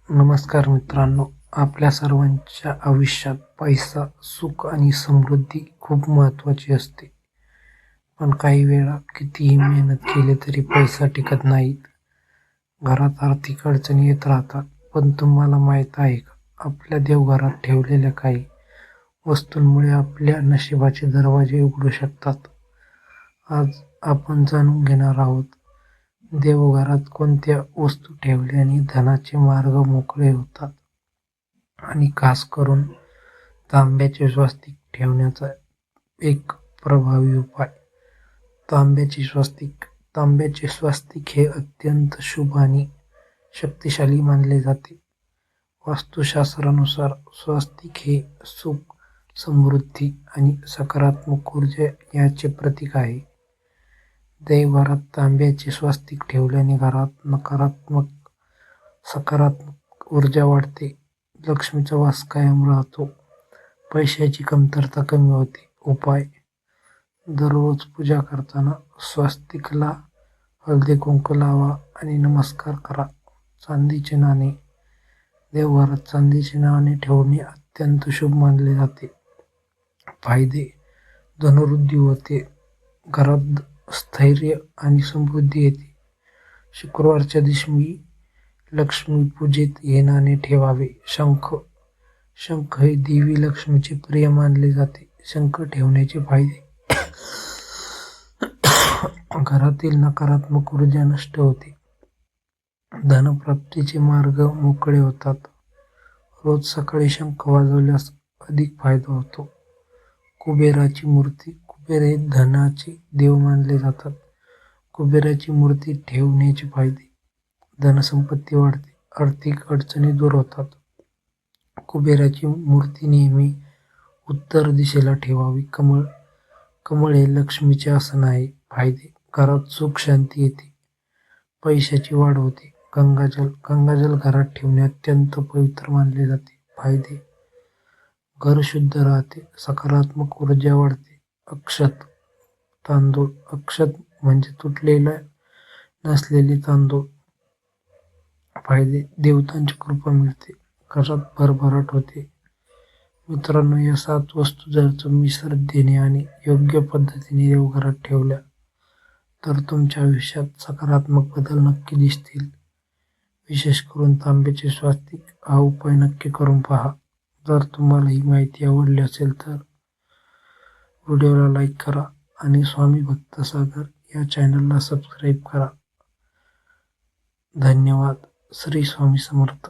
नमस्कार मित्रांनो, आपल्या सर्वांच्या आयुष्यात पैसा, सुख आणि समृद्धी खूप महत्त्वाची असते. पण काही वेळा कितीही मेहनत केली तरी पैसा टिकत नाहीत. घरात आर्थिक अडचणी येत राहतात. पण तुम्हाला माहीत आहे का, आपल्या देवघरात ठेवलेल्या काही वस्तूंमुळे आपल्या नशिबाचे दरवाजे उघडू शकतात. आज आपण जाणून घेणार आहोत, देवघरात कोणत्या वस्तू ठेवल्याने धनाचे मार्ग मोकळे होतात आणि खास करून तांब्याचे स्वस्तिक ठेवण्याचा एक प्रभावी उपाय. तांब्याचे स्वस्तिक. तांब्याचे स्वस्तिक हे अत्यंत शुभ आणि शक्तिशाली मानले जाते. वास्तुशास्त्रानुसार स्वस्तिक हे सुख, समृद्धी आणि सकारात्मक ऊर्जा याचे प्रतीक आहे. देवघरात तांब्याचे स्वस्तिक ठेवल्याने घरात सकारात्मक ऊर्जा वाढते, लक्ष्मीचा वास कायम राहतो, पैशाची कमतरता कमी होते. उपाय: दररोज पूजा करताना स्वस्तिकला हळदी कुंकू लावा आणि नमस्कार करा. चांदीचे नाणे. देवघरात चांदीचे नाणे ठेवणे अत्यंत शुभ मानले जाते. फायदे: धनवृद्धी होते, घरात स्थैर्य आणि समृद्धी येते. शुक्रवारच्या दिवशी लक्ष्मीपूजेत हे नाणे ठेवावे. शंख. शंख हे देवी लक्ष्मीचे प्रिय मानले जाते. शंख ठेवण्याचे फायदे: घरातील नकारात्मक ऊर्जा नष्ट होते, धनप्राप्तीचे मार्ग मोकळे होतात. रोज सकाळी शंख वाजवल्यास अधिक फायदा होतो. कुबेराची मूर्ती. कुबेर हे धनाचे देव मानले जातात. कुबेराची मूर्ती ठेवण्याचे फायदे: धनसंपत्ती वाढते, आर्थिक अडचणी दूर होतात. कुबेराची मूर्ती नेहमी उत्तर दिशेला ठेवावी. कमळ. कमळ हे लक्ष्मीचे आसन आहे. फायदे: घरात सुख शांती येते, पैशाची वाढ होते. गंगाजल. गंगाजल घरात ठेवणे अत्यंत पवित्र मानले जाते. फायदे: घर शुद्ध राहते, सकारात्मक ऊर्जा वाढते. अक्षत. तांदूळ. अक्षत म्हणजे तुटलेले नसलेले तांदूळ. फायदे: देवतांची कृपा मिळते, घरात भरभराट होते. मित्रांनो, या 7 वस्तू जर तुम्ही श्रद्धेने आणि योग्य पद्धतीने देवघरात ठेवल्या तर तुमच्या आयुष्यात सकारात्मक बदल नक्की दिसतील. विशेष करून तांब्याचे स्वस्तिक हा उपाय नक्की करून पहा. जर तुम्हाला ही माहिती आवडली असेल तर व्हिडिओला लाईक करा आणि स्वामी भक्त सागर या चॅनलला सबस्क्राईब करा. धन्यवाद. श्री स्वामी समर्थ.